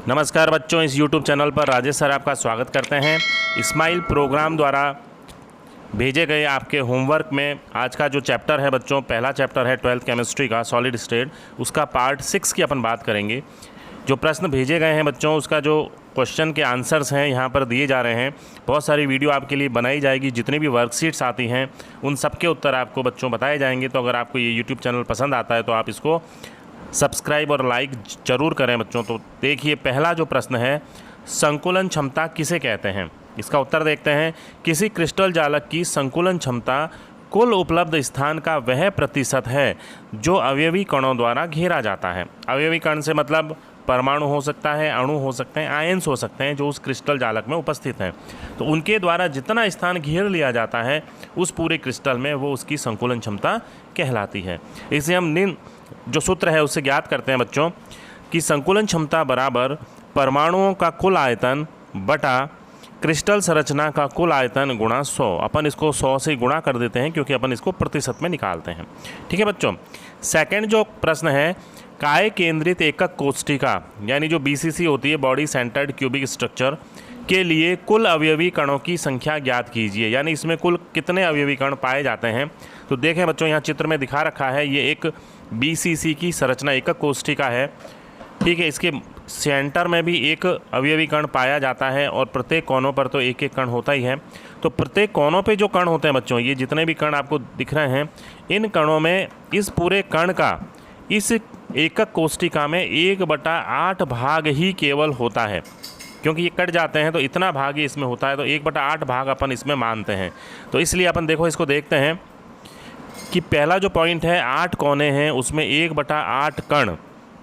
नमस्कार बच्चों, इस YouTube चैनल पर राजेश सर आपका स्वागत करते हैं। स्माइल प्रोग्राम द्वारा भेजे गए आपके होमवर्क में आज का जो चैप्टर है बच्चों, पहला चैप्टर है 12th केमिस्ट्री का सॉलिड स्टेट, उसका पार्ट 6 की अपन बात करेंगे। जो प्रश्न भेजे गए हैं बच्चों, उसका जो क्वेश्चन के आंसर्स हैं यहाँ पर दिए जा रहे हैं। बहुत सारी वीडियो आपके लिए बनाई जाएगी, जितनी भी वर्कशीट्स आती हैं उन सब के उत्तर आपको बच्चों बताए जाएंगे। तो अगर आपको ये YouTube चैनल पसंद आता है तो आप इसको सब्सक्राइब और लाइक ज़रूर करें बच्चों। तो देखिए, पहला जो प्रश्न है, संकुलन क्षमता किसे कहते हैं? इसका उत्तर देखते हैं। किसी क्रिस्टल जालक की संकुलन क्षमता कुल उपलब्ध स्थान का वह प्रतिशत है जो अवयवी कणों द्वारा घेरा जाता है। अवयवी कण से मतलब परमाणु हो सकता है, अणु हो सकते हैं, आयंस हो सकते हैं जो उस क्रिस्टल जालक में उपस्थित हैं। तो उनके द्वारा जितना स्थान घेर लिया जाता है उस पूरे क्रिस्टल में, वो उसकी संकुलन क्षमता कहलाती है। इसे हम निम्न जो सूत्र है उससे ज्ञात करते हैं बच्चों कि संकुलन क्षमता बराबर परमाणुओं का कुल आयतन बटा क्रिस्टल संरचना का कुल आयतन गुणा 100। अपन इसको 100 से गुणा कर देते हैं क्योंकि अपन इसको प्रतिशत में निकालते हैं। ठीक है बच्चों। सेकंड जो प्रश्न है, काय केंद्रित एकक कोष्ठिका यानी जो BCC होती है, बॉडी सेंटर्ड क्यूबिक स्ट्रक्चर के लिए कुल अवयवी कणों की संख्या ज्ञात कीजिए। यानी इसमें कुल कितने अवयवी कण पाए जाते हैं। तो देखें बच्चों, यहाँ चित्र में दिखा रखा है, ये एक BCC की संरचना एकक कोष्ठिका है। ठीक है, इसके सेंटर में भी एक अवयवी कण पाया जाता है और प्रत्येक कोनों पर तो एक एक कण होता ही है। तो प्रत्येक कोनों पे जो कण होते हैं बच्चों, ये जितने भी कण आपको दिख रहे हैं, इन कणों में इस पूरे कण का इस एकक कोष्ठिका में 1/8 भाग ही केवल होता है। क्योंकि ये कट जाते हैं तो इतना भाग ही इसमें होता है, तो 1/8 भाग अपन इसमें मानते हैं। तो इसलिए अपन देखो इसको देखते हैं कि पहला जो पॉइंट है, 8 कोने हैं, उसमें 1/8 कण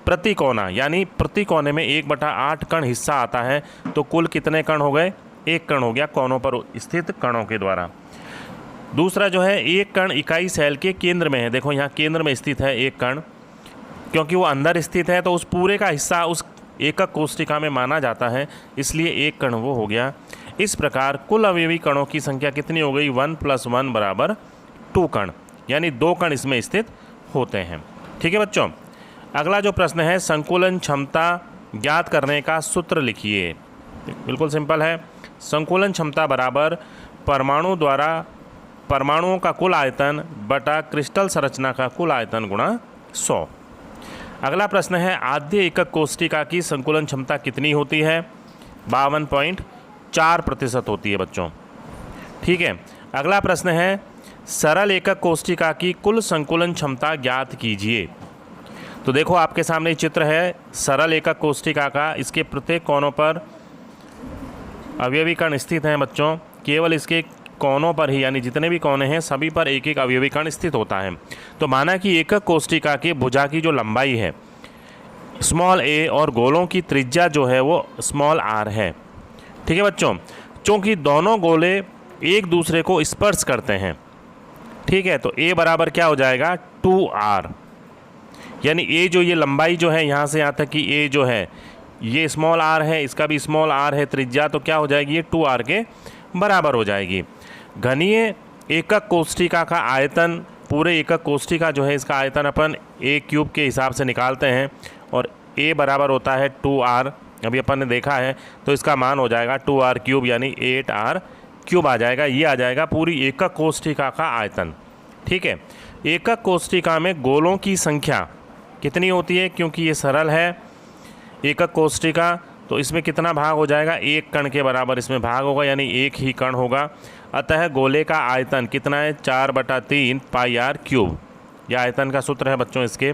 प्रति कोना, यानी प्रति कोने में 1/8 कण हिस्सा आता है। तो कुल कितने कण हो गए? 1 कण हो गया कोनों पर स्थित कणों के द्वारा। दूसरा जो है, एक कण इकाई सेल के केंद्र में है। देखो यहाँ केंद्र में स्थित है एक कण, क्योंकि वो अंदर स्थित है तो उस पूरे का हिस्सा उस एकक कोष्ठिका में माना जाता है, इसलिए एक कण वो हो गया। इस प्रकार कुल अवयवी कणों की संख्या कितनी हो गई? 1 + 1 = 2 कण, यानी 2 कण इसमें स्थित होते हैं। ठीक है बच्चों। अगला जो प्रश्न है, संकुलन क्षमता ज्ञात करने का सूत्र लिखिए। बिल्कुल सिंपल है। संकुलन क्षमता बराबर परमाणुओं का कुल आयतन बटा क्रिस्टल संरचना का कुल आयतन गुणा 100। अगला प्रश्न है, आद्य एकक कोष्ठिका की संकुलन क्षमता कितनी होती है? 52.4% होती है बच्चों। ठीक है। अगला प्रश्न है, सरल एकक कोष्ठिका की कुल संकुलन क्षमता ज्ञात कीजिए। तो देखो आपके सामने चित्र है सरल एकक कोष्ठिका का। इसके प्रत्येक कोनों पर अवयवी कण स्थित हैं बच्चों। केवल इसके कोनों पर ही, यानी जितने भी कोने हैं सभी पर एक एक अवयवी कण स्थित होता है। तो माना कि एकक कोष्ठिका की भुजा की जो लंबाई है a और गोलों की त्रिज्या जो है वो r है। ठीक है बच्चों। चूँकि दोनों गोले एक दूसरे को स्पर्श करते हैं, ठीक है, तो a बराबर क्या हो जाएगा? 2r। यानी a जो ये लंबाई जो है यहाँ से यहाँ तक कि a जो है ये r है, इसका भी r है त्रिज्या, तो क्या हो जाएगी? ये 2r के बराबर हो जाएगी। घनीय एकक कोष्ठिका का आयतन, पूरे एकक कोष्ठिका जो है इसका आयतन अपन a³ के हिसाब से निकालते हैं और a बराबर होता है 2r। अभी अपन ने देखा है, तो इसका मान हो जाएगा 2r³ यानी 8r³ आ जाएगा। ये आ जाएगा पूरी एकक कोष्ठिका का आयतन। ठीक है। एकक कोष्ठिका में गोलों की संख्या कितनी होती है? क्योंकि ये सरल है एकक कोष्ठिका, तो इसमें कितना भाग हो जाएगा? 1 कण के बराबर इसमें भाग होगा, यानी 1 ही कण होगा। अतः गोले का आयतन कितना है? 4/3 πr³। यह आयतन का सूत्र है बच्चों इसके।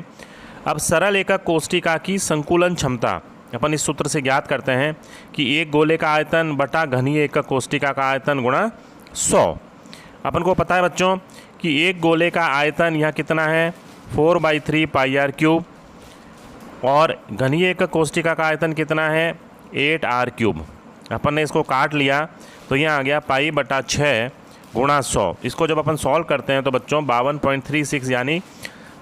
अब सरल एकक कोष्ठिका की संकुलन क्षमता अपन इस सूत्र से ज्ञात करते हैं कि एक गोले का आयतन बटा घनीय एकक कोष्ठिका का आयतन गुणा 100। अपन को पता है बच्चों कि एक गोले का आयतन यहाँ कितना है? 4/3 πr³ और घनीय एकक कोष्ठिका का आयतन कितना है? 8r³। अपन ने इसको काट लिया तो यहाँ आ गया π/6 गुणा 100। इसको जब अपन सॉल्व करते हैं तो बच्चों 52.36 यानी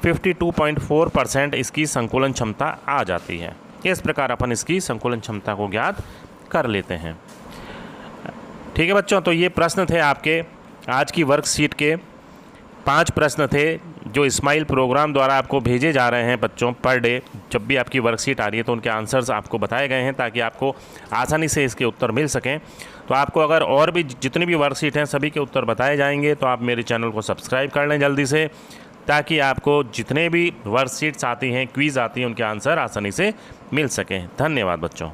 52.4% इसकी संकुलन क्षमता आ जाती है। इस प्रकार अपन इसकी संकुलन क्षमता को ज्ञात कर लेते हैं। ठीक है बच्चों। तो ये प्रश्न थे आपके आज की वर्कशीट के 5 प्रश्न थे जो इस्माइल प्रोग्राम द्वारा आपको भेजे जा रहे हैं बच्चों पर डे, जब भी आपकी वर्कशीट आ रही है तो उनके आंसर्स आपको बताए गए हैं ताकि आपको आसानी से इसके उत्तर मिल सकें। तो आपको अगर और भी जितनी भी वर्कशीट हैं सभी के उत्तर बताए जाएंगे, तो आप मेरे चैनल को सब्सक्राइब कर लें जल्दी से, ताकि आपको जितने भी वर्कशीट्स आती हैं, क्विज़ आती हैं, उनके आंसर आसानी से मिल सकें। धन्यवाद बच्चों।